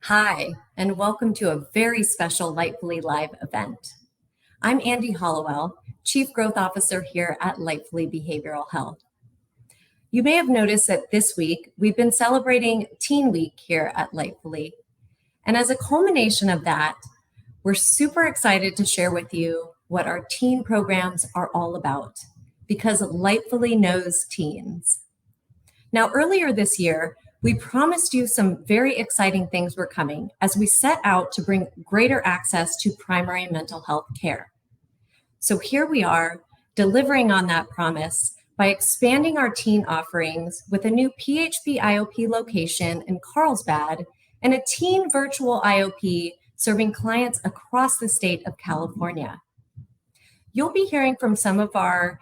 Hi, and welcome to a very special Lightfully Live event. I'm Andy Hollowell, Chief Growth Officer here at Lightfully Behavioral Health. You may have noticed that this week we've been celebrating Teen Week here at Lightfully. And as a culmination of that, we're super excited to share with you what our teen programs are all about, because Lightfully knows teens. Now, earlier this year, we promised you some very exciting things were coming as we set out to bring greater access to primary mental health care. So here we are, delivering on that promise by expanding our teen offerings with a new PHP IOP location in Carlsbad and a teen virtual IOP serving clients across the state of California. You'll be hearing from some of our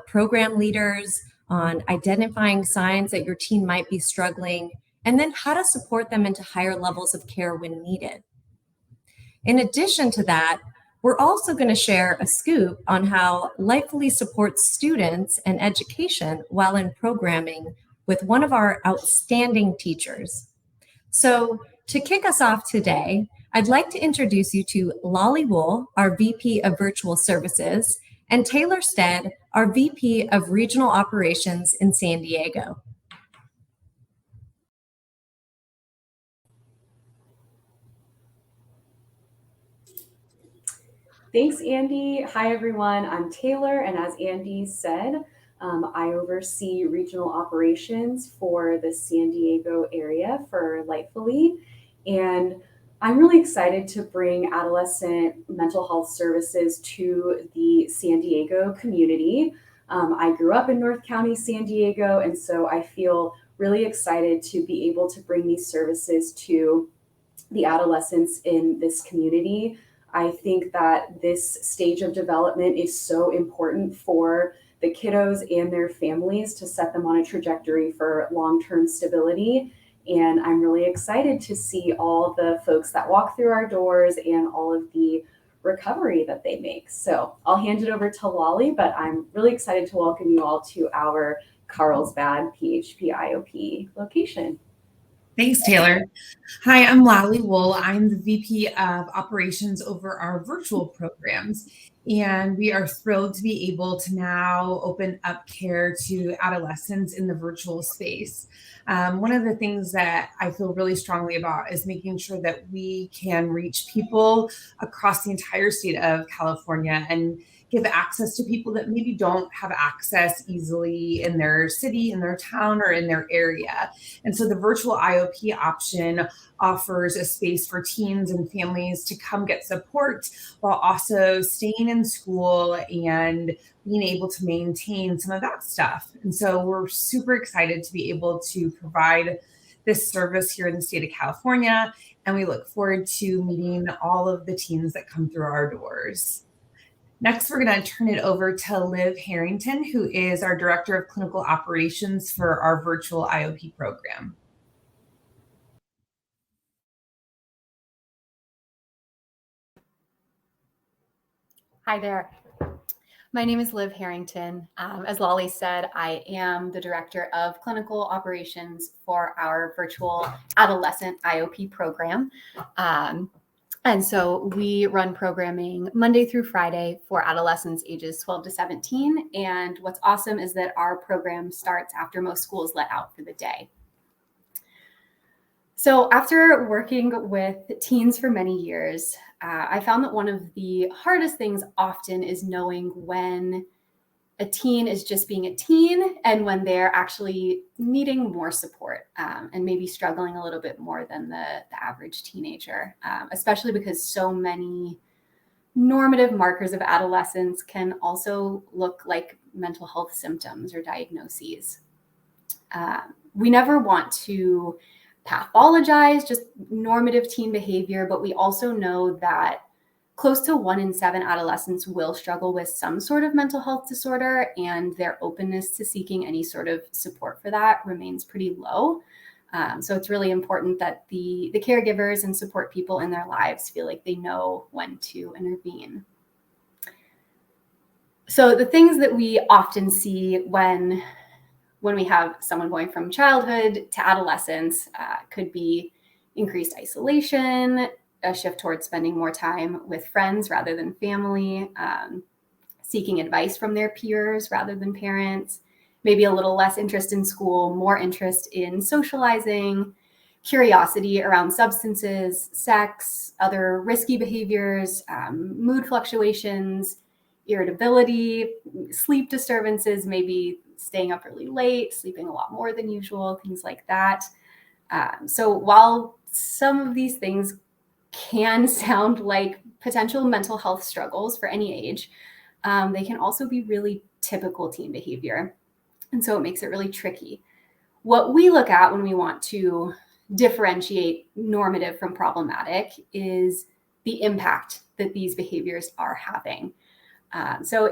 program leaders on identifying signs that your teen might be struggling, and then how to support them into higher levels of care when needed. In addition to that, we're also going to share a scoop on how Lightfully supports students and education while in programming with one of our outstanding teachers. So to kick us off today, I'd like to introduce you to Lolly Wool, our VP of Virtual Services, and Taylor Stead, our VP of Regional Operations in San Diego. Thanks, Andy. Hi, everyone. I'm Taylor, and as Andy said, I oversee regional operations for the San Diego area for Lightfully, and I'm really excited to bring adolescent mental health services to the San Diego community. I grew up in North County, San Diego, and so I feel really excited to be able to bring these services to the adolescents in this community. I think that this stage of development is so important for the kiddos and their families to set them on a trajectory for long-term stability. And I'm really excited to see all the folks that walk through our doors and all of the recovery that they make. So I'll hand it over to Lolly, but I'm really excited to welcome you all to our Carlsbad PHP IOP location. Thanks, Taylor. Hi, I'm Lolly Wool. I'm the VP of Operations over our virtual programs. And we are thrilled to be able to now open up care to adolescents in the virtual space. One of the things that I feel really strongly about is making sure that we can reach people across the entire state of California and give access to people that maybe don't have access easily in their city, in their town, or in their area. And so the virtual IOP option offers a space for teens and families to come get support while also staying in school and being able to maintain some of that stuff. And so we're super excited to be able to provide this service here in the state of California. And we look forward to meeting all of the teens that come through our doors. Next, we're going to turn it over to Liv Harrington, who is our Director of Clinical Operations for our virtual IOP program. Hi there. My name is Liv Harrington. As Lolly said, I am the Director of Clinical Operations for our virtual adolescent IOP program. And so we run programming Monday through Friday for adolescents ages 12 to 17. And what's awesome is that our program starts after most schools let out for the day. So after working with teens for many years, I found that one of the hardest things often is knowing when a teen is just being a teen and when they're actually needing more support and maybe struggling a little bit more than the average teenager, especially because so many normative markers of adolescence can also look like mental health symptoms or diagnoses. We never want to pathologize just normative teen behavior, but we also know that close to 1 in 7 adolescents will struggle with some sort of mental health disorder, and their openness to seeking any sort of support for that remains pretty low. So it's really important that the caregivers and support people in their lives feel like they know when to intervene. So the things that we often see when we have someone going from childhood to adolescence could be increased isolation, a shift towards spending more time with friends rather than family, seeking advice from their peers rather than parents, maybe a little less interest in school, more interest in socializing, curiosity around substances, sex, other risky behaviors, mood fluctuations, irritability, sleep disturbances, maybe staying up really late, sleeping a lot more than usual, things like that. So while some of these things can sound like potential mental health struggles for any age, they can also be really typical teen behavior. And so it makes it really tricky. What we look at when we want to differentiate normative from problematic is the impact that these behaviors are having. So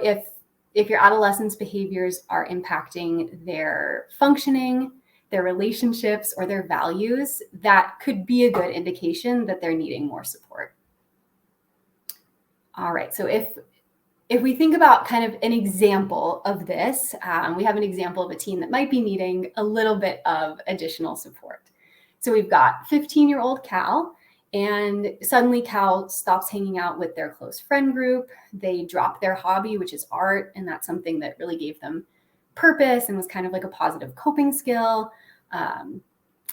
if your adolescent's behaviors are impacting their functioning, their relationships, or their values, that could be a good indication that they're needing more support. All right, so if we think about kind of an example of this, we have an example of a teen that might be needing a little bit of additional support. So we've got 15-year-old Cal, and suddenly Cal stops hanging out with their close friend group. They drop their hobby, which is art, and that's something that really gave them purpose and was kind of like a positive coping skill.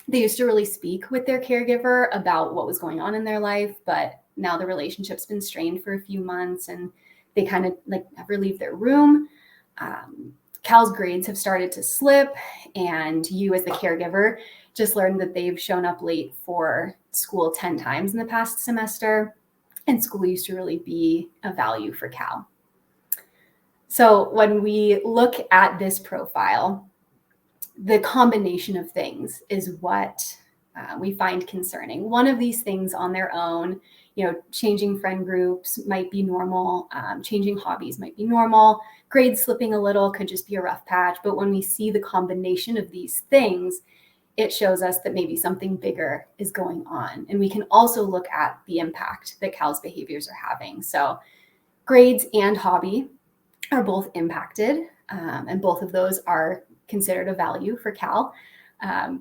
They used to really speak with their caregiver about what was going on in their life, but now the relationship's been strained for a few months and they kind of like never leave their room. Cal's grades have started to slip, and you as the caregiver just learned that they've shown up late for school 10 times in the past semester, and school used to really be a value for Cal. So when we look at this profile, the combination of things is what we find concerning. One of these things on their own, changing friend groups might be normal. Changing hobbies might be normal. Grades slipping a little could just be a rough patch. But when we see the combination of these things, it shows us that maybe something bigger is going on. And we can also look at the impact that Cal's behaviors are having. So grades and hobby are both impacted, and both of those are considered a value for Cal.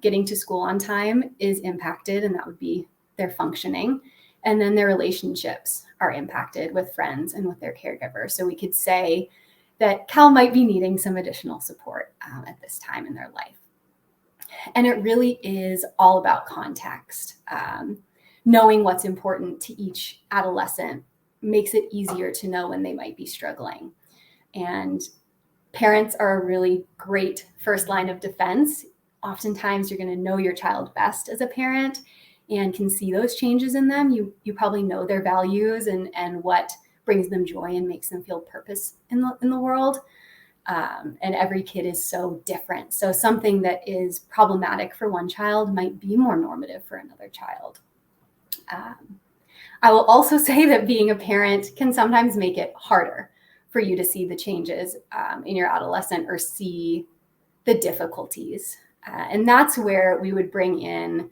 Getting to school on time is impacted, and that would be their functioning. And then their relationships are impacted with friends and with their caregiver. So we could say that Cal might be needing some additional support at this time in their life. And it really is all about context. Knowing what's important to each adolescent makes it easier to know when they might be struggling. And parents are a really great first line of defense. Oftentimes, you're going to know your child best as a parent and can see those changes in them. You probably know their values and what brings them joy and makes them feel purpose in the world. And every kid is so different. So something that is problematic for one child might be more normative for another child. I will also say that being a parent can sometimes make it harder for you to see the changes in your adolescent or see the difficulties. And that's where we would bring in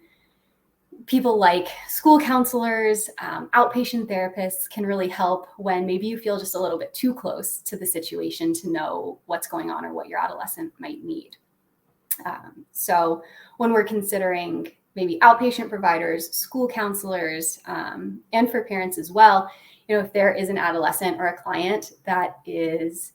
people like school counselors, outpatient therapists can really help when maybe you feel just a little bit too close to the situation to know what's going on or what your adolescent might need. So when we're considering maybe outpatient providers, school counselors, and for parents as well, if there is an adolescent or a client that is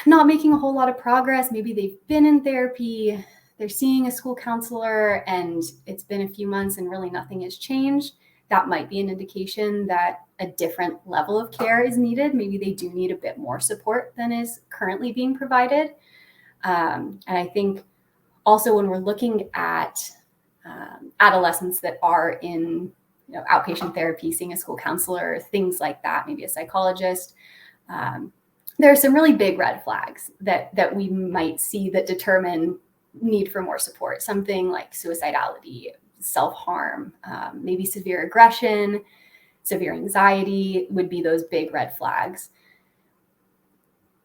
not making a whole lot of progress, maybe they've been in therapy, they're seeing a school counselor, and it's been a few months and really nothing has changed, that might be an indication that a different level of care is needed. Maybe they do need a bit more support than is currently being provided. And I think also when we're looking at adolescents that are in outpatient therapy, seeing a school counselor, things like that, maybe a psychologist, there are some really big red flags that we might see that determine need for more support. Something like suicidality, self-harm, maybe severe aggression, severe anxiety would be those big red flags.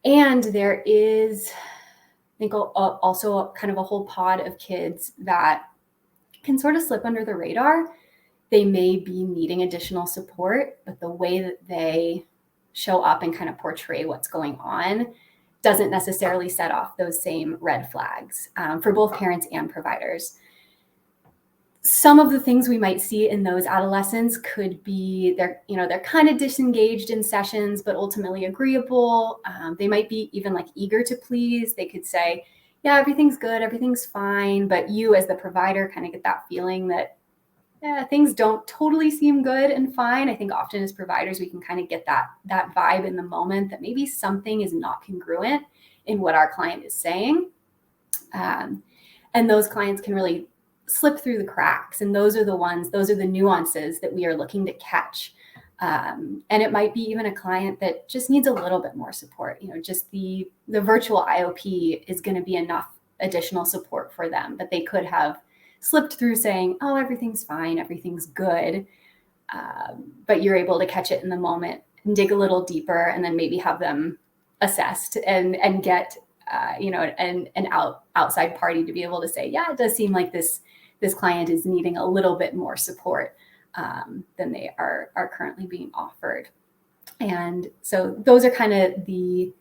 And there is, I think, also kind of a whole pod of kids that can sort of slip under the radar. They may be needing additional support, but the way that they show up and kind of portray what's going on doesn't necessarily set off those same red flags for both parents and providers. some of the things we might see in those adolescents could be they're kind of disengaged in sessions, but ultimately agreeable. They might be even like eager to please. They could say, yeah, everything's good, everything's fine. But you as the provider kind of get that feeling that things don't totally seem good and fine. I think often as providers, we can kind of get that vibe in the moment that maybe something is not congruent in what our client is saying. And those clients can really slip through the cracks. And those are the nuances that we are looking to catch. And it might be even a client that just needs a little bit more support. Just the virtual IOP is going to be enough additional support for them, but they could have slipped through saying, oh, everything's fine, everything's good. But you're able to catch it in the moment and dig a little deeper, and then maybe have them assessed and get an outside party to be able to say, yeah, it does seem like this client is needing a little bit more support than they are currently being offered. And so those are kind of the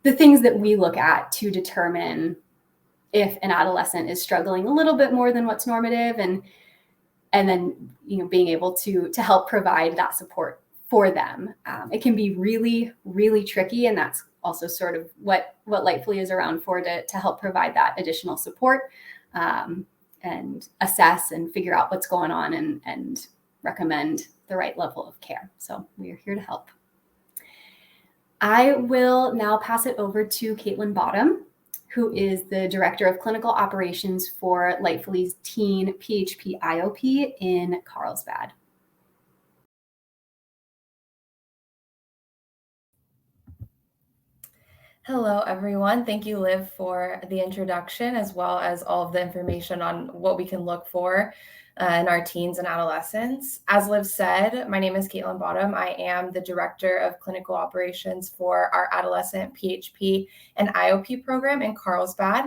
things that we look at to determine if an adolescent is struggling a little bit more than what's normative, and then being able to help provide that support for them. It can be really, really tricky, and that's also sort of what Lightfully is around for, to help provide that additional support and assess and figure out what's going on and recommend the right level of care. So we are here to help. I will now pass it over to Caitlin Bottom, who is the Director of Clinical Operations for Lightfully's Teen PHP IOP in Carlsbad. Hello, everyone. Thank you, Liv, for the introduction, as well as all of the information on what we can look for in our teens and adolescents. As Liv said, my name is Caitlin Bottom. I am the Director of Clinical Operations for our Adolescent PHP and IOP program in Carlsbad.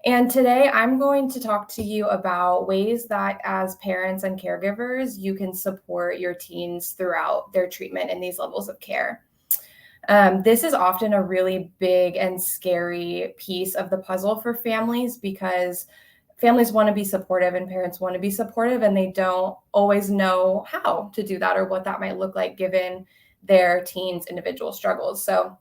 And today I'm going to talk to you about ways that as parents and caregivers, you can support your teens throughout their treatment in these levels of care. This is often a really big and scary piece of the puzzle for families, because families want to be supportive and parents want to be supportive, and they don't always know how to do that or what that might look like given their teens' individual struggles. So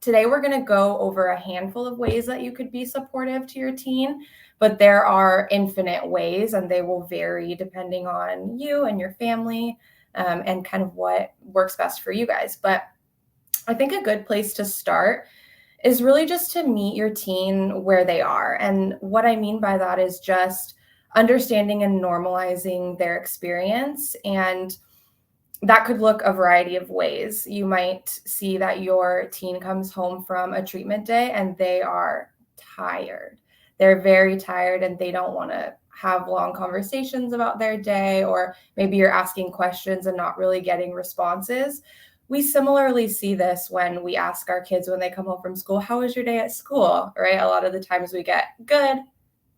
today we're going to go over a handful of ways that you could be supportive to your teen, but there are infinite ways, and they will vary depending on you and your family and kind of what works best for you guys. But I think a good place to start is really just to meet your teen where they are. And what I mean by that is just understanding and normalizing their experience. And that could look a variety of ways. You might see that your teen comes home from a treatment day and they are tired. They're very tired and they don't want to have long conversations about their day, or maybe you're asking questions and not really getting responses. We similarly see this when we ask our kids when they come home from school, how was your day at school, right? A lot of the times we get good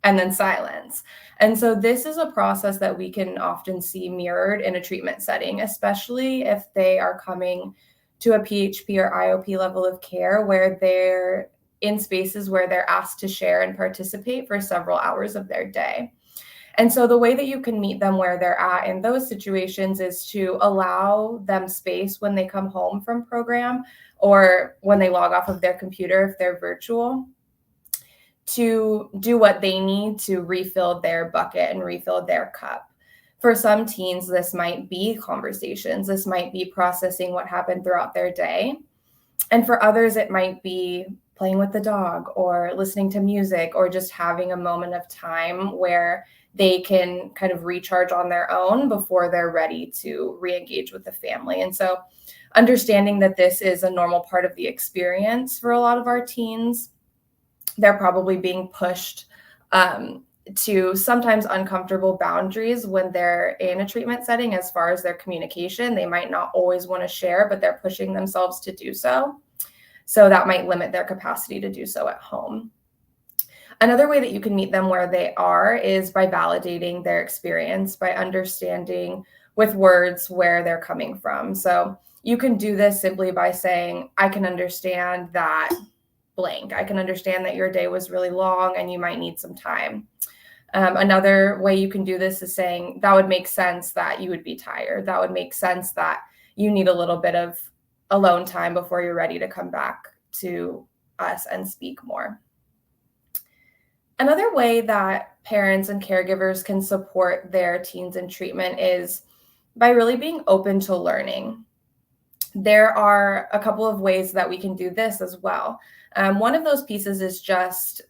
and then silence. And so this is a process that we can often see mirrored in a treatment setting, especially if they are coming to a PHP or IOP level of care where they're in spaces where they're asked to share and participate for several hours of their day. And so the way that you can meet them where they're at in those situations is to allow them space when they come home from program or when they log off of their computer, if they're virtual, to do what they need to refill their bucket and refill their cup. For some teens, this might be conversations. This might be processing what happened throughout their day. And for others, it might be playing with the dog or listening to music or just having a moment of time where they can kind of recharge on their own before they're ready to re-engage with the family. And so understanding that this is a normal part of the experience for a lot of our teens, they're probably being pushed to sometimes uncomfortable boundaries when they're in a treatment setting as far as their communication. They might not always want to share, but they're pushing themselves to do so. So that might limit their capacity to do so at home. Another way that you can meet them where they are is by validating their experience, by understanding with words where they're coming from. So you can do this simply by saying, I can understand that blank. I can understand that your day was really long and you might need some time. Another way you can do this is saying that would make sense that you would be tired. That would make sense that you need a little bit of alone time before you're ready to come back to us and speak more. Another way that parents and caregivers can support their teens in treatment is by really being open to learning. There are a couple of ways that we can do this as well. One of those pieces is just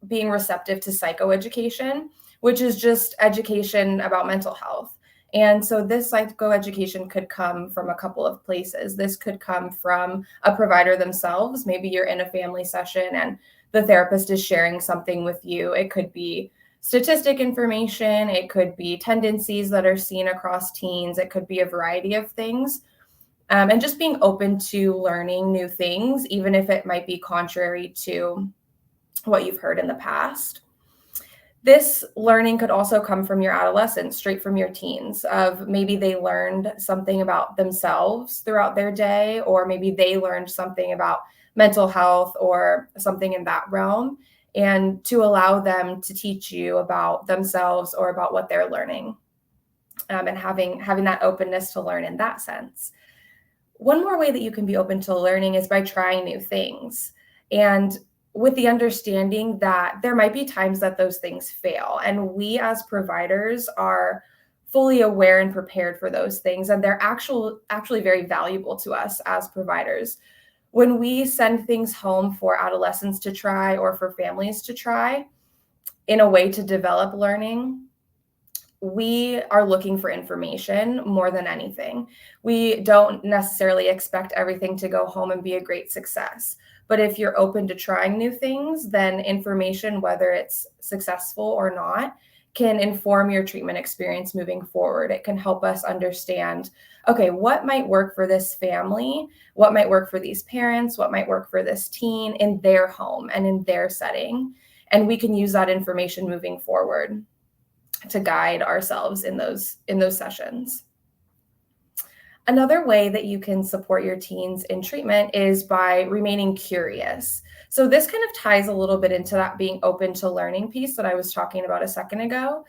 being receptive to psychoeducation, which is just education about mental health. And so this psychoeducation could come from a couple of places. This could come from a provider themselves. Maybe you're in a family session and the therapist is sharing something with you. It could be statistic information. It could be tendencies that are seen across teens. It could be a variety of things. And just being open to learning new things, even if it might be contrary to what you've heard in the past. This learning could also come from your adolescents, straight from your teens, of maybe they learned something about themselves throughout their day, or maybe they learned something about mental health or something in that realm, and to allow them to teach you about themselves or about what they're learning, and having that openness to learn in that sense. One more way that you can be open to learning is by trying new things, and with the understanding that there might be times that those things fail. And we as providers are fully aware and prepared for those things. And they're actually very valuable to us as providers. When we send things home for adolescents to try or for families to try in a way to develop learning, we are looking for information more than anything. We don't necessarily expect everything to go home and be a great success. But if you're open to trying new things, then information, whether it's successful or not, can inform your treatment experience moving forward. It can help us understand, okay, what might work for this family? What might work for these parents? What might work for this teen in their home and in their setting? And we can use that information moving forward to guide ourselves in those sessions. Another way that you can support your teens in treatment is by remaining curious. So this kind of ties a little bit into that being open to learning piece that I was talking about a second ago.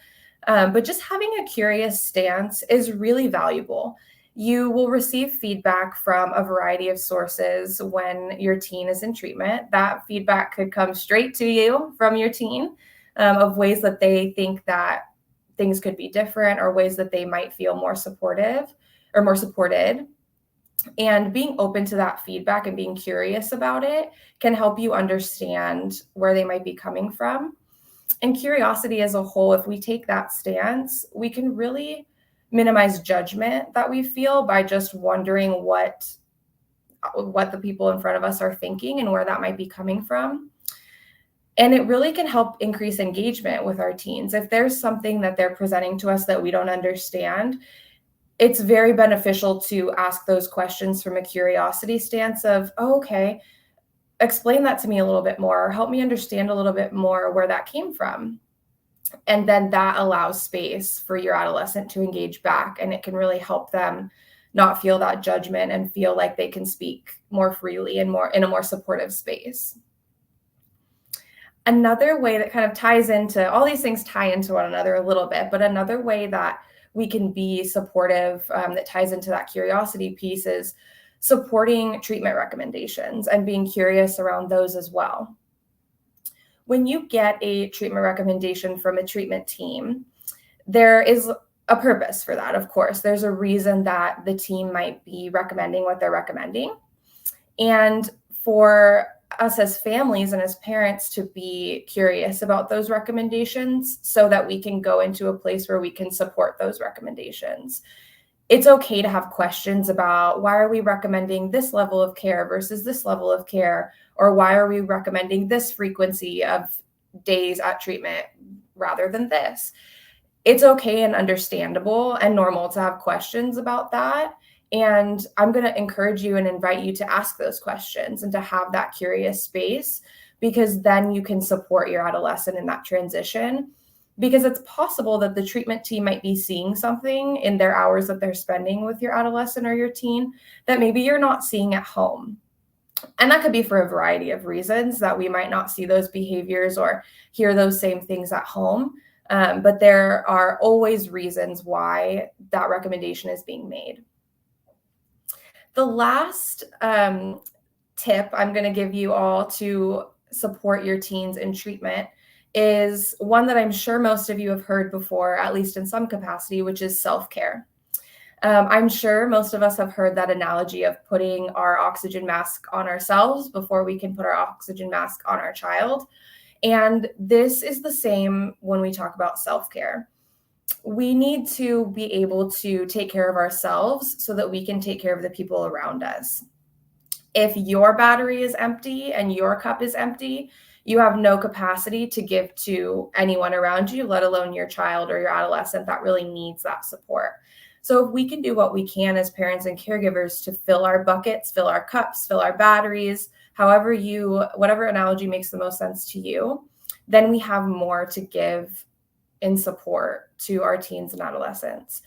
But just having a curious stance is really valuable. You will receive feedback from a variety of sources when your teen is in treatment. That feedback could come straight to you from your teen, of ways that they think that things could be different, or ways that they might feel more supportive or more supported. And being open to that feedback and being curious about it can help you understand where they might be coming from. And curiosity as a whole, if we take that stance, we can really minimize judgment that we feel by just wondering what the people in front of us are thinking and where that might be coming from. And it really can help increase engagement with our teens. If there's something that they're presenting to us that we don't understand, it's very beneficial to ask those questions from a curiosity stance of, oh, okay, explain that to me a little bit more, or help me understand a little bit more where that came from. And then that allows space for your adolescent to engage back, and it can really help them not feel that judgment and feel like they can speak more freely and more in a more supportive space. Another way that kind of ties into, all these things tie into one another a little bit, but another way that we can be supportive, that ties into that curiosity piece, is supporting treatment recommendations and being curious around those as well. When you get a treatment recommendation from a treatment team, there is a purpose for that. Of course, there's a reason that the team might be recommending what they're recommending. And for us as families and as parents to be curious about those recommendations so that we can go into a place where we can support those recommendations. It's okay to have questions about, why are we recommending this level of care versus this level of care? Or why are we recommending this frequency of days at treatment rather than this? It's okay and understandable and normal to have questions about that. And I'm going to encourage you and invite you to ask those questions and to have that curious space, because then you can support your adolescent in that transition. Because it's possible that the treatment team might be seeing something in their hours that they're spending with your adolescent or your teen that maybe you're not seeing at home. And that could be for a variety of reasons, that we might not see those behaviors or hear those same things at home. but there are always reasons why that recommendation is being made. The last tip I'm going to give you all to support your teens in treatment is one that I'm sure most of you have heard before, at least in some capacity, which is self-care. I'm sure most of us have heard that analogy of putting our oxygen mask on ourselves before we can put our oxygen mask on our child. And this is the same when we talk about self-care. We need to be able to take care of ourselves so that we can take care of the people around us. If your battery is empty and your cup is empty, you have no capacity to give to anyone around you, let alone your child or your adolescent that really needs that support. So if we can do what we can as parents and caregivers to fill our buckets, fill our cups, fill our batteries, whatever analogy makes the most sense to you, then we have more to give in support to our teens and adolescents.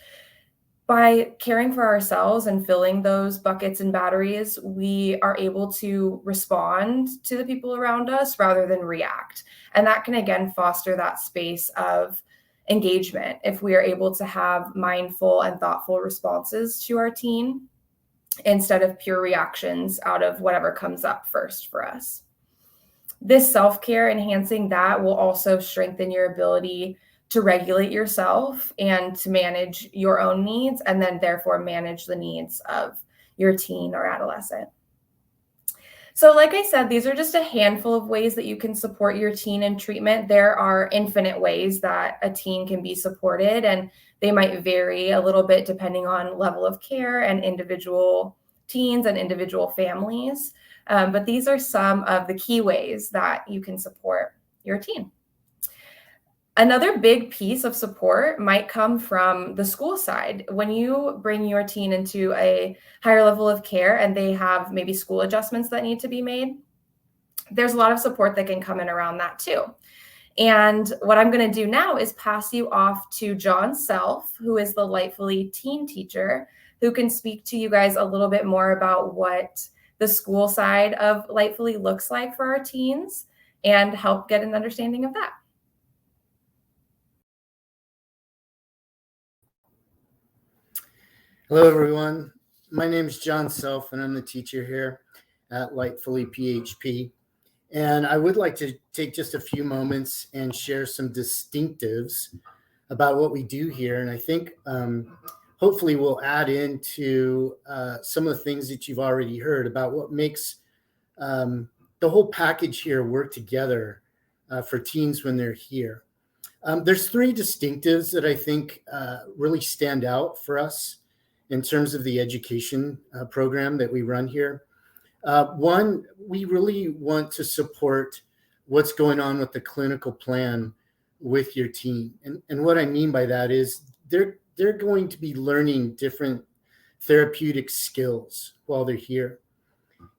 By caring for ourselves and filling those buckets and batteries, we are able to respond to the people around us rather than react. And that can, again, foster that space of engagement if we are able to have mindful and thoughtful responses to our teen instead of pure reactions out of whatever comes up first for us. This self-care, enhancing that, will also strengthen your ability to regulate yourself and to manage your own needs, and then therefore manage the needs of your teen or adolescent. So like I said, these are just a handful of ways that you can support your teen in treatment. There are infinite ways that a teen can be supported, and they might vary a little bit depending on level of care and individual teens and individual families. But these are some of the key ways that you can support your teen. Another big piece of support might come from the school side. When you bring your teen into a higher level of care and they have maybe school adjustments that need to be made, there's a lot of support that can come in around that too. And what I'm going to do now is pass you off to John Self, who is the Lightfully teen teacher, who can speak to you guys a little bit more about what the school side of Lightfully looks like for our teens and help get an understanding of that. Hello, everyone. My name is John Self, and I'm the teacher here at Lightfully PHP. And I would like to take just a few moments and share some distinctives about what we do here. And I think hopefully we'll add into some of the things that you've already heard about what makes the whole package here work together for teens when they're here. There's three distinctives that I think really stand out for us in terms of the education program that we run here. One, we really want to support what's going on with the clinical plan with your teen. And what I mean by that is they're going to be learning different therapeutic skills while they're here.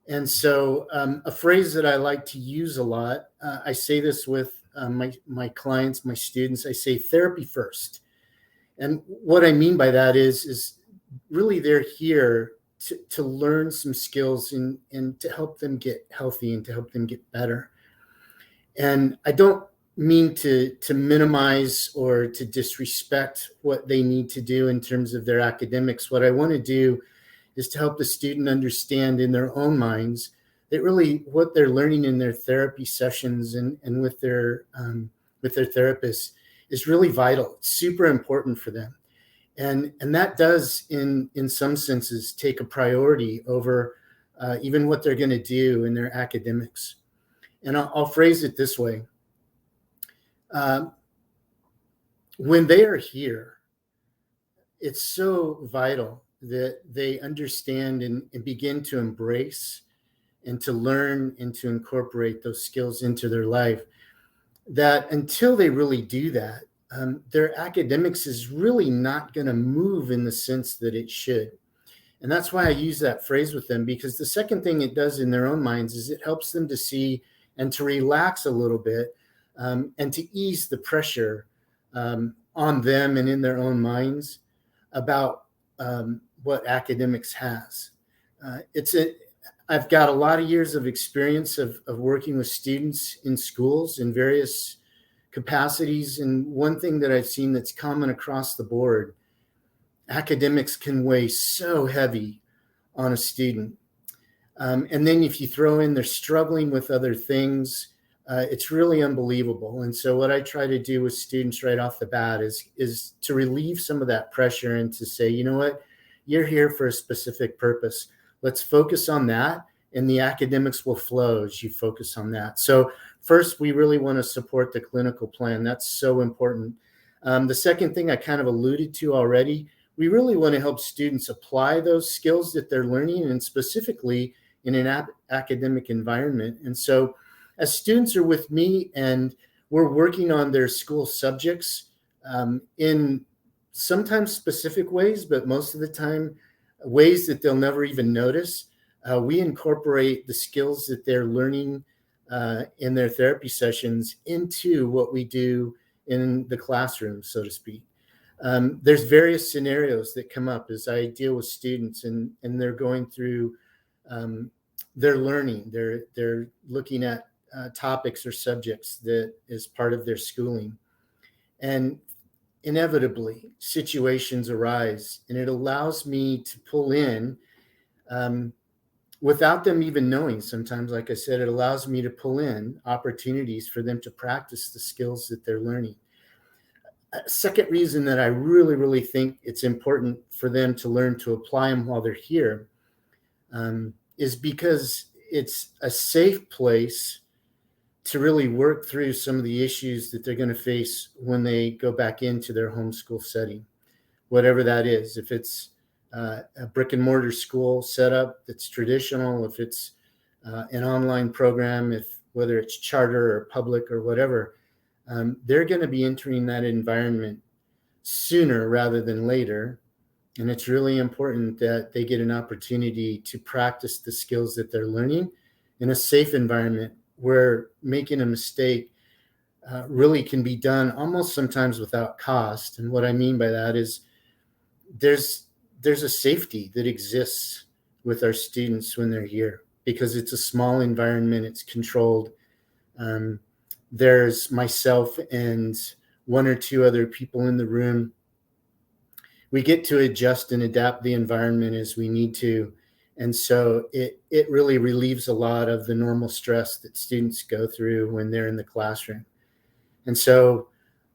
And so a phrase that I like to use a lot, I say this with my clients, my students, I say therapy first. And what I mean by that is really they're here to learn some skills and to help them get healthy and to help them get better. And I don't mean to minimize or to disrespect what they need to do in terms of their academics. What I want to do is to help the student understand in their own minds that really what they're learning in their therapy sessions and with their therapist is really vital. It's super important for them. And that does, in some senses, take a priority over even what they're going to do in their academics. And I'll phrase it this way. When they are here, it's so vital that they understand and begin to embrace and to learn and to incorporate those skills into their life, that until they really do that, their academics is really not going to move in the sense that it should. And that's why I use that phrase with them, because the second thing it does in their own minds is it helps them to see and to relax a little bit and to ease the pressure on them and in their own minds about what academics has. I've got a lot of years of experience of working with students in schools in various capacities. And one thing that I've seen that's common across the board, academics can weigh so heavy on a student. And then if you throw in they're struggling with other things, it's really unbelievable. And so what I try to do with students right off the bat is to relieve some of that pressure and to say, you know what, you're here for a specific purpose. Let's focus on that, and the academics will flow as you focus on that. So first, we really want to support the clinical plan. That's so important. The second thing I kind of alluded to already, we really want to help students apply those skills that they're learning, and specifically in an academic environment. And so as students are with me and we're working on their school subjects in sometimes specific ways, but most of the time ways that they'll never even notice, we incorporate the skills that they're learning in their therapy sessions into what we do in the classroom, so to speak. There's various scenarios that come up as I deal with students and they're going through their learning. They're looking at topics or subjects that is part of their schooling. And inevitably, situations arise, and it allows me to pull in without them even knowing. Sometimes, like I said, it allows me to pull in opportunities for them to practice the skills that they're learning. A second reason that I really, really think it's important for them to learn to apply them while they're here is because it's a safe place to really work through some of the issues that they're going to face when they go back into their homeschool setting, whatever that is. If it's a brick and mortar school setup that's traditional, if it's an online program, whether it's charter or public or whatever, they're going to be entering that environment sooner rather than later. And it's really important that they get an opportunity to practice the skills that they're learning in a safe environment where making a mistake really can be done almost sometimes without cost. And what I mean by that is there's a safety that exists with our students when they're here because it's a small environment, it's controlled. There's myself and one or two other people in the room. We get to adjust and adapt the environment as we need to. And so it really relieves a lot of the normal stress that students go through when they're in the classroom. And so,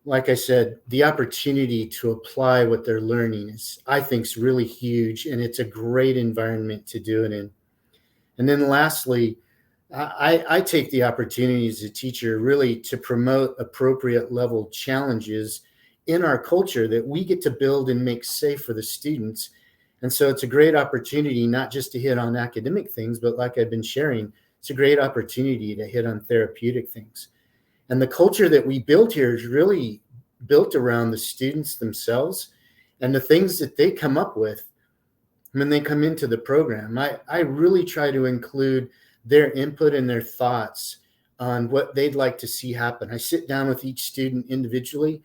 like I said, the opportunity to apply what they're learning is, I think, is really huge, and it's a great environment to do it in. And then lastly, I take the opportunity as a teacher really to promote appropriate level challenges in our culture that we get to build and make safe for the students. And so it's a great opportunity not just to hit on academic things, but like I've been sharing, it's a great opportunity to hit on therapeutic things. And the culture that we build here is really built around the students themselves and the things that they come up with when they come into the program. I really try to include their input and their thoughts on what they'd like to see happen. I sit down with each student individually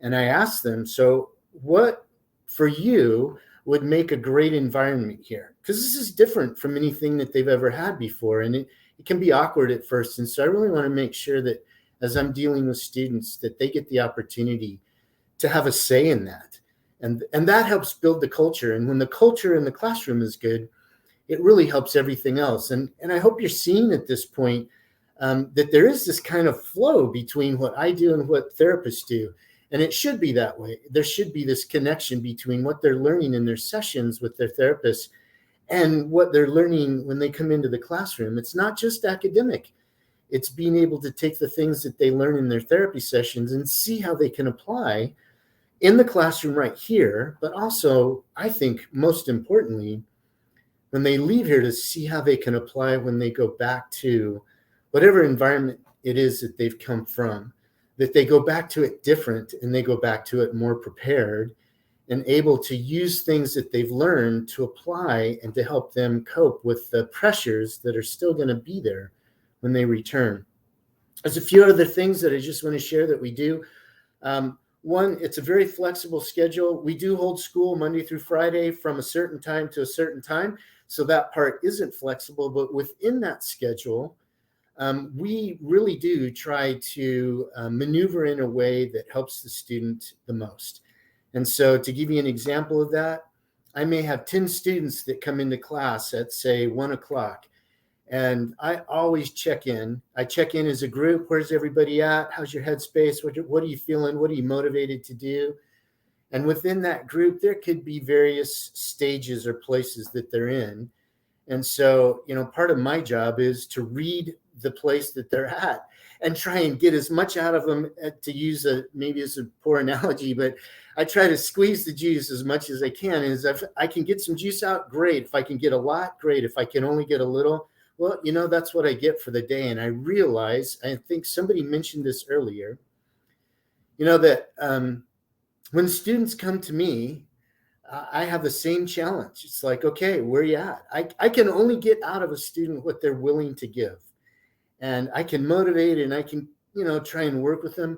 and I ask them, so what for you would make a great environment here? Because this is different from anything that they've ever had before. And it can be awkward at first. And so I really want to make sure that as I'm dealing with students, that they get the opportunity to have a say in that. And that helps build the culture. And when the culture in the classroom is good, it really helps everything else. And I hope you're seeing at this point that there is this kind of flow between what I do and what therapists do. And it should be that way. There should be this connection between what they're learning in their sessions with their therapists and what they're learning when they come into the classroom. It's not just academic. It's being able to take the things that they learn in their therapy sessions and see how they can apply in the classroom right here. But also, I think most importantly, when they leave here, to see how they can apply when they go back to whatever environment it is that they've come from, that they go back to it different and they go back to it more prepared and able to use things that they've learned to apply and to help them cope with the pressures that are still going to be there when they return. There's a few other things that I just want to share that we do. One, it's a very flexible schedule. We do hold school Monday through Friday from a certain time to a certain time. So that part isn't flexible, but within that schedule, we really do try to maneuver in a way that helps the student the most. And so to give you an example of that, I may have 10 students that come into class at, say, 1 o'clock. And I always check in. I check in as a group. Where's everybody at? How's your headspace? What are you feeling? What are you motivated to do? And within that group, there could be various stages or places that they're in. And so, part of my job is to read the place that they're at and try and get as much out of them, to use maybe it's a poor analogy, but I try to squeeze the juice as much as I can. And if I can get some juice out, great. If I can get a lot, great. If I can only get a little, well, that's what I get for the day. And I realize, I think somebody mentioned this earlier, that when students come to me, I have the same challenge. It's like, okay, where are you at? I can only get out of a student what they're willing to give. And I can motivate and I can, try and work with them.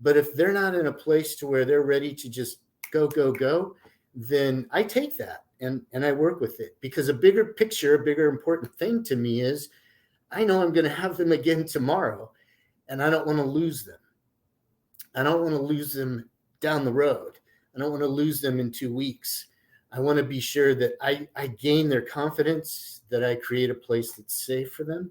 But if they're not in a place to where they're ready to just go, then I take that and I work with it, because a bigger picture, a bigger important thing to me is I know I'm going to have them again tomorrow, and I don't want to lose them. I don't want to lose them down the road. I don't want to lose them in 2 weeks. I want to be sure that I gain their confidence, that I create a place that's safe for them,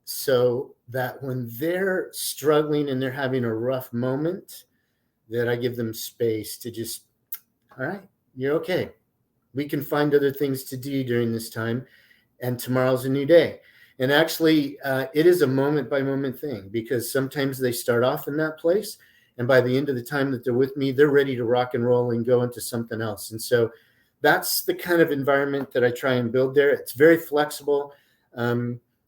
so that when they're struggling and they're having a rough moment, that I give them space to just, all right, you're okay. We can find other things to do during this time, and tomorrow's a new day. And actually, it is a moment by moment thing, because sometimes they start off in that place, and by the end of the time that they're with me, they're ready to rock and roll and go into something else. And so that's the kind of environment that I try and build there. It's very flexible.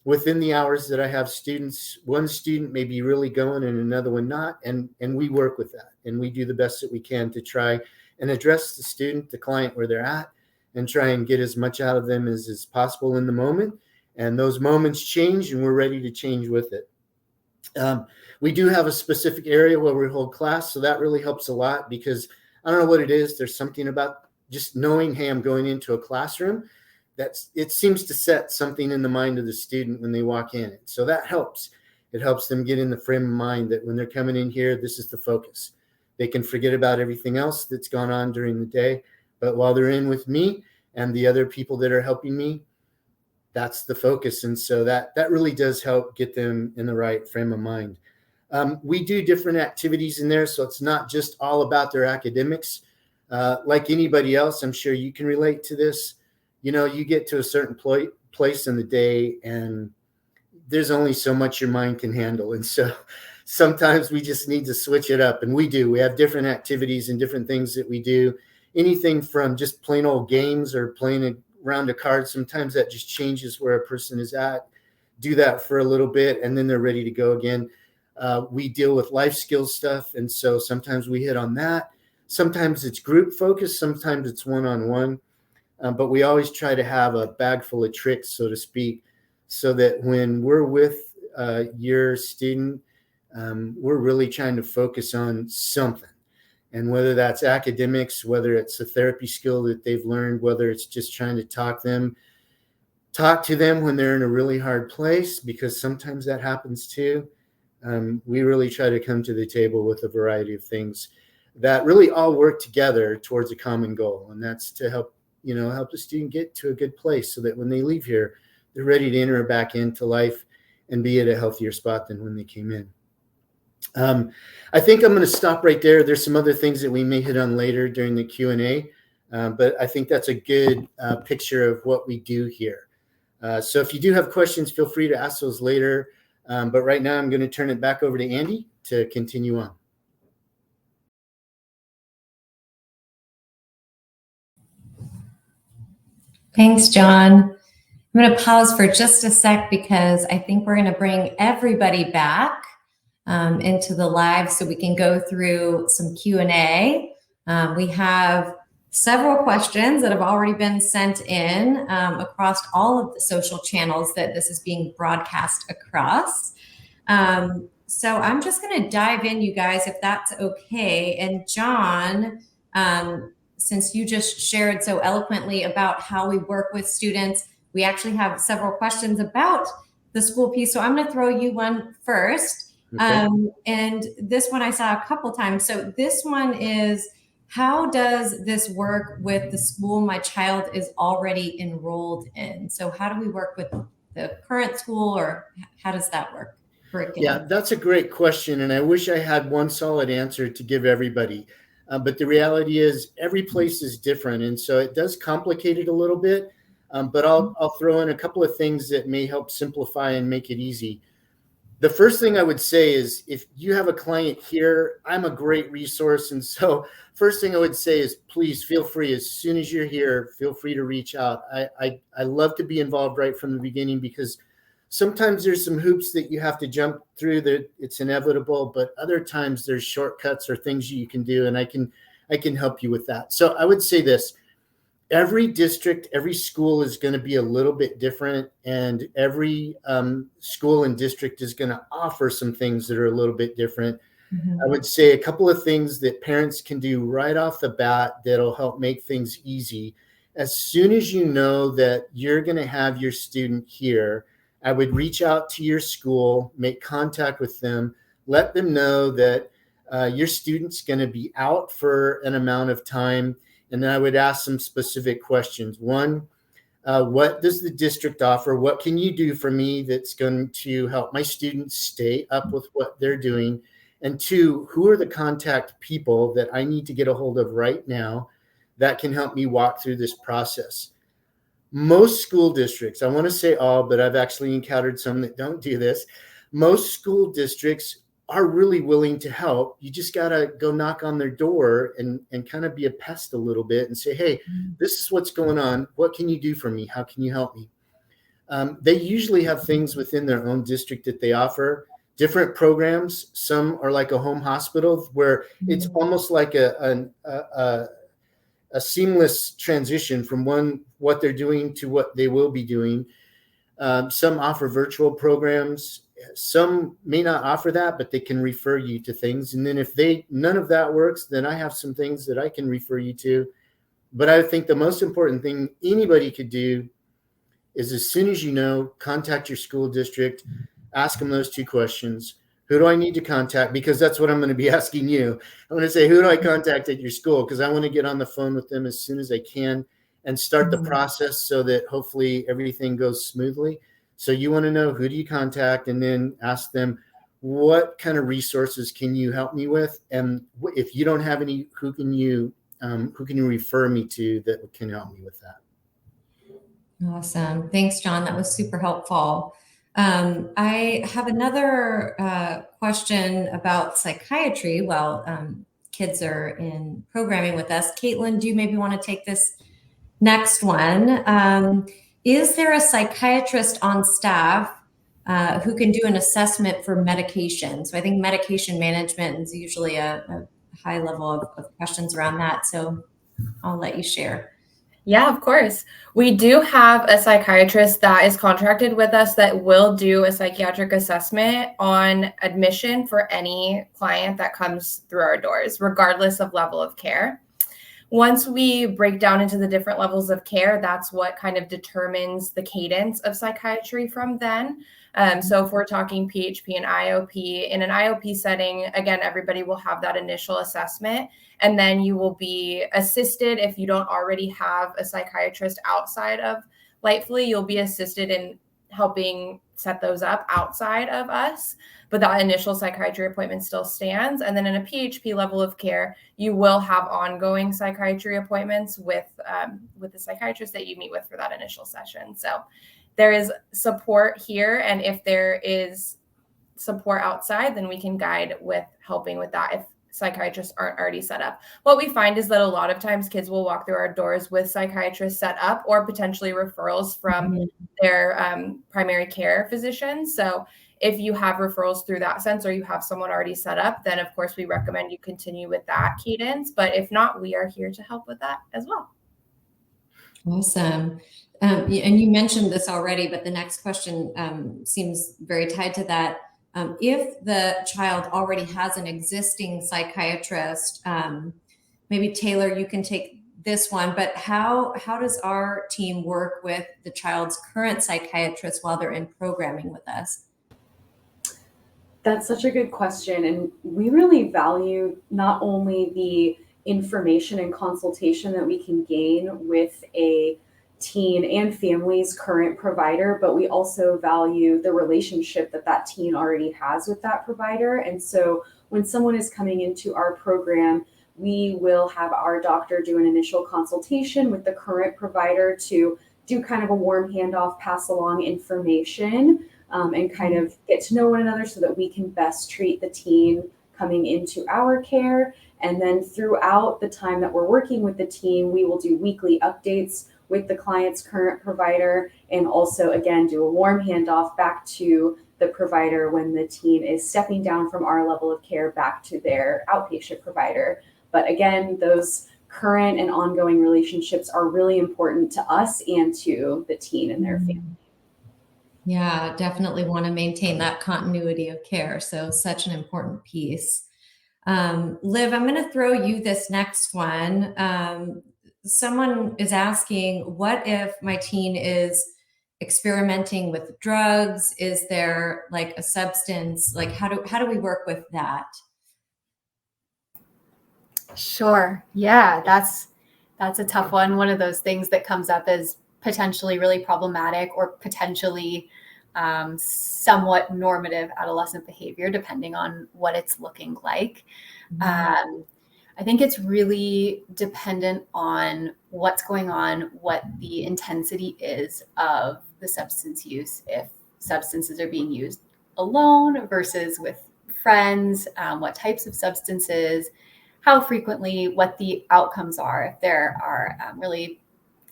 Within the hours that I have students, one student may be really going and another one not. And we work with that. And we do the best that we can to try and address the student, the client, where they're at, and try and get as much out of them as is possible in the moment. And those moments change, and we're ready to change with it. We do have a specific area where we hold class, so that really helps a lot, because I don't know what it is. There's something about just knowing, hey, I'm going into a classroom. It seems to set something in the mind of the student when they walk in. So that helps. It helps them get in the frame of mind that when they're coming in here, this is the focus. They can forget about everything else that's gone on during the day. But while they're in with me and the other people that are helping me, that's the focus. And so that really does help get them in the right frame of mind. We do different activities in there, so it's not just all about their academics. Like anybody else, I'm sure you can relate to this. You get to a certain place in the day, and there's only so much your mind can handle. And so sometimes we just need to switch it up. And we do. We have different activities and different things that we do. Anything from just plain old games or playing a round of cards. Sometimes that just changes where a person is at. Do that for a little bit, and then they're ready to go again. We deal with life skills stuff. And so sometimes we hit on that. Sometimes it's group focused. Sometimes it's one-on-one. But we always try to have a bag full of tricks, so to speak, so that when we're with your student, we're really trying to focus on something. And whether that's academics, whether it's a therapy skill that they've learned, whether it's just trying to talk to them when they're in a really hard place, because sometimes that happens too. We really try to come to the table with a variety of things that really all work together towards a common goal. And that's to help the student get to a good place, so that when they leave here, they're ready to enter back into life and be at a healthier spot than when they came in. I think I'm going to stop right there. There's some other things that we may hit on later during the Q&A, but I think that's a good picture of what we do here. So if you do have questions, feel free to ask those later. But right now I'm going to turn it back over to Andy to continue on. Thanks, John. I'm going to pause for just a sec, because I think we're going to bring everybody back into the live so we can go through some Q&A. We have several questions that have already been sent in across all of the social channels that this is being broadcast across. So I'm just going to dive in, you guys, if that's okay. And John, since you just shared so eloquently about how we work with students, we actually have several questions about the school piece. So I'm going to throw you one first. Okay. And this one I saw a couple times. So this one is, how does this work with the school my child is already enrolled in? So how do we work with the current school, or how does that work? Yeah, that's a great question. And I wish I had one solid answer to give everybody. But the reality is every place is different. And so it does complicate it a little bit. But I'll throw in a couple of things that may help simplify and make it easy. The first thing I would say is, if you have a client here, I'm a great resource. And so first thing I would say is, please feel free, as soon as you're here, feel free to reach out. I love to be involved right from the beginning, because sometimes there's some hoops that you have to jump through that it's inevitable, but other times there's shortcuts or things you can do, and I can help you with that. So I would say this: every district, every school is going to be a little bit different, and every school and district is going to offer some things that are a little bit different. I would say a couple of things that parents can do right off the bat that'll help make things easy. As soon as you know that you're going to have your student here, I would reach out to your school, make contact with them, let them know that your student's going to be out for an amount of time. And then I would ask some specific questions. One, what does the district offer? What can you do for me that's going to help my students stay up with what they're doing? And two, who are the contact people that I need to get a hold of right now that can help me walk through this process? Most school districts, I want to say all, but I've actually encountered some that don't do this. Most school districts are really willing to help. You just got to go knock on their door and kind of be a pest a little bit and say, hey, this is what's going on. What can you do for me? How can you help me? They usually have things within their own district that they offer, different programs. Some are like a home hospital where it's almost like a seamless transition from what they're doing to what they will be doing. Some offer virtual programs. Some may not offer that, but they can refer you to things. And then if none of that works, then I have some things that I can refer you to. But I think the most important thing anybody could do is, as soon as you know, contact your school district, ask them those two questions. Who do I need to contact? Because that's what I'm going to be asking you. I'm going to say, who do I contact at your school? Because I want to get on the phone with them as soon as I can and start the process so that hopefully everything goes smoothly. So you want to know, who do you contact, and then ask them, what kind of resources can you help me with? And if you don't have any, who can you refer me to that can help me with that? Awesome. Thanks, John. That was super helpful. I have another question about psychiatry while kids are in programming with us. Caitlin, do you maybe want to take this next one? Is there a psychiatrist on staff who can do an assessment for medication? So I think medication management is usually a high level of questions around that. So I'll let you share. Yeah, of course. We do have a psychiatrist that is contracted with us that will do a psychiatric assessment on admission for any client that comes through our doors, regardless of level of care. Once we break down into the different levels of care, that's what kind of determines the cadence of psychiatry from then. So if we're talking PHP and IOP, in an IOP setting, again, everybody will have that initial assessment, and then you will be assisted. If you don't already have a psychiatrist outside of Lightfully, you'll be assisted in helping set those up outside of us. But that initial psychiatry appointment still stands. And then in a PHP level of care, you will have ongoing psychiatry appointments with the psychiatrist that you meet with for that initial session. So there is support here. And if there is support outside, then we can guide with helping with that if psychiatrists aren't already set up. What we find is that a lot of times kids will walk through our doors with psychiatrists set up, or potentially referrals from their primary care physicians. So if you have referrals through that sense, or you have someone already set up, then of course we recommend you continue with that cadence. But if not, we are here to help with that as well. Awesome. And you mentioned this already, but the next question seems very tied to that. If the child already has an existing psychiatrist, maybe Taylor, you can take this one, but how does our team work with the child's current psychiatrist while they're in programming with us? That's such a good question. And we really value not only the information and consultation that we can gain with a teen and family's current provider, but we also value the relationship that that teen already has with that provider. And so when someone is coming into our program, we will have our doctor do an initial consultation with the current provider to do kind of a warm handoff, pass along information, and kind of get to know one another so that we can best treat the teen coming into our care. And then throughout the time that we're working with the team, we will do weekly updates with the client's current provider, and also, again, do a warm handoff back to the provider when the teen is stepping down from our level of care back to their outpatient provider. But again, those current and ongoing relationships are really important to us and to the teen and their family. Yeah, definitely want to maintain that continuity of care. So such an important piece. Liv, I'm going to throw you this next one. Someone is asking, what if my teen is experimenting with drugs? Is there like a substance? Like how do we work with that? Sure. Yeah, that's a tough one. One of those things that comes up as potentially really problematic or potentially somewhat normative adolescent behavior, depending on what it's looking like. I think it's really dependent on what's going on, what the intensity is of the substance use, if substances are being used alone versus with friends, what types of substances, how frequently, what the outcomes are, if there are really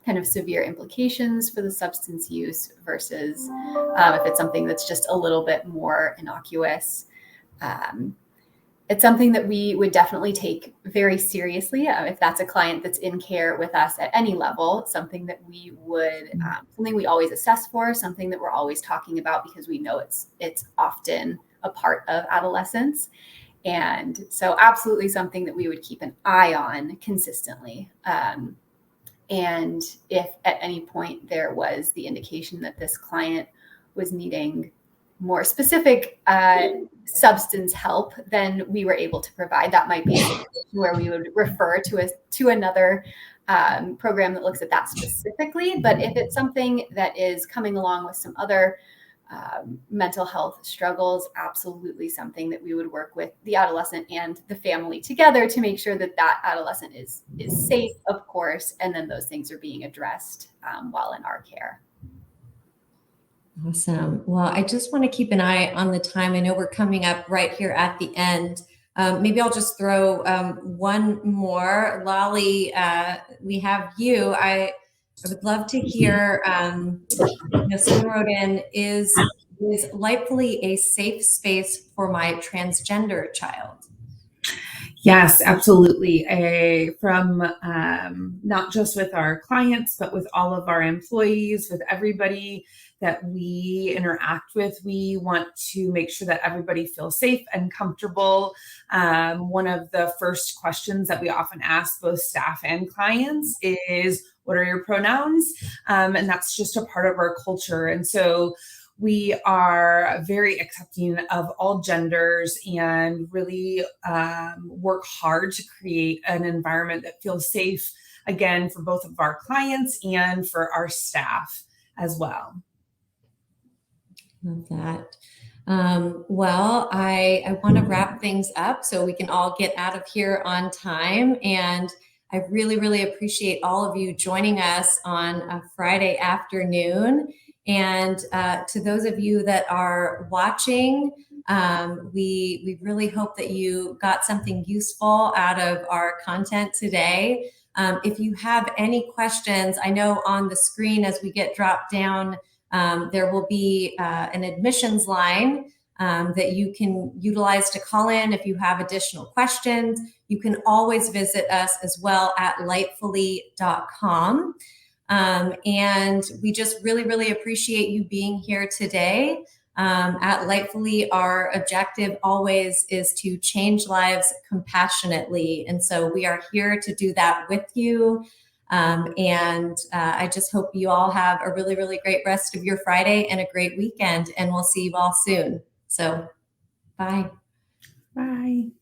kind of severe implications for the substance use versus if it's something that's just a little bit more innocuous. It's something that we would definitely take very seriously if that's a client that's in care with us at any level. Something that we would, something we always assess for, something that we're always talking about because we know it's often a part of adolescence. And so absolutely something that we would keep an eye on consistently. And if at any point there was the indication that this client was needing more specific substance help, then we were able to provide. That might be a situation where we would refer to another program that looks at that specifically. But if it's something that is coming along with some other mental health struggles, absolutely something that we would work with the adolescent and the family together to make sure that that adolescent is safe, of course, and then those things are being addressed while in our care. Awesome. Well, I just want to keep an eye on the time. I know we're coming up right here at the end. Maybe I'll just throw one more. Lolly, we have you. I would love to hear, someone wrote in, is Lightfully a safe space for my transgender child? Yes, absolutely. From not just with our clients, but with all of our employees, with everybody that we interact with, we want to make sure that everybody feels safe and comfortable. One of the first questions that we often ask both staff and clients is, what are your pronouns? And that's just a part of our culture. And so we are very accepting of all genders and really work hard to create an environment that feels safe, again, for both of our clients and for our staff as well. Love that. Well, I want to wrap things up so we can all get out of here on time. And I really, really appreciate all of you joining us on a Friday afternoon. And to those of you that are watching, we really hope that you got something useful out of our content today. If you have any questions, I know on the screen as we get dropped down, there will be an admissions line that you can utilize to call in if you have additional questions. You can always visit us as well at lightfully.com. And we just really, really appreciate you being here today. At Lightfully, our objective always is to change lives compassionately. And so we are here to do that with you. I just hope you all have a really, really great rest of your Friday and a great weekend. And we'll see you all soon. So bye. Bye.